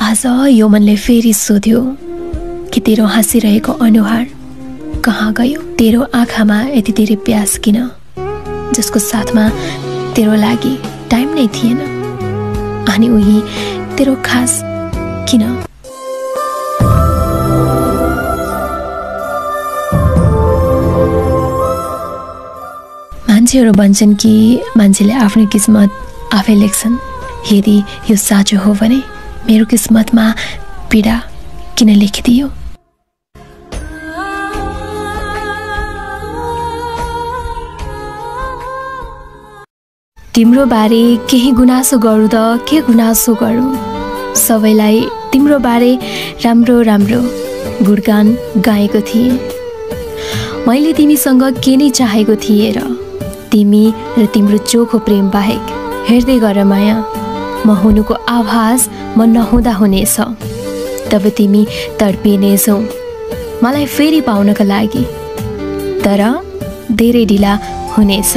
आज यो मनले फेरि सोध्यो कि तेरो हाँसिरहेको अनुहार कहाँ गयो? तेरो आँखामा यति धेरै प्यास किन, जसको साथमा तेरो लागि टाइम नै थिएन? अनि उही तेरो खास किन? मान्छेहरू भन्छन् कि मान्छेले आफ्नो किस्मत आफै लेख्छन्। यदि यो साँचो हो भने मेरो किस्मतमा पीडा किन लेखिदियो? तिम्रो बारे केही गुनासो गरौँ त के गुनासो गरौँ? सबैलाई तिम्रो बारे राम्रो राम्रो गुणगान गाएको थिएँ। मैले तिमीसँग के नै चाहेको थिएँ र? तिमी र तिम्रो चोखो प्रेम बाहेक। हेर्दै गर माया, म हुनुको आभास म नहुँदा हुनेछ। तब तिमी तडपिनेछौ मलाई फेरि पाउनका लागि, तर धेरै ढिला हुनेछ।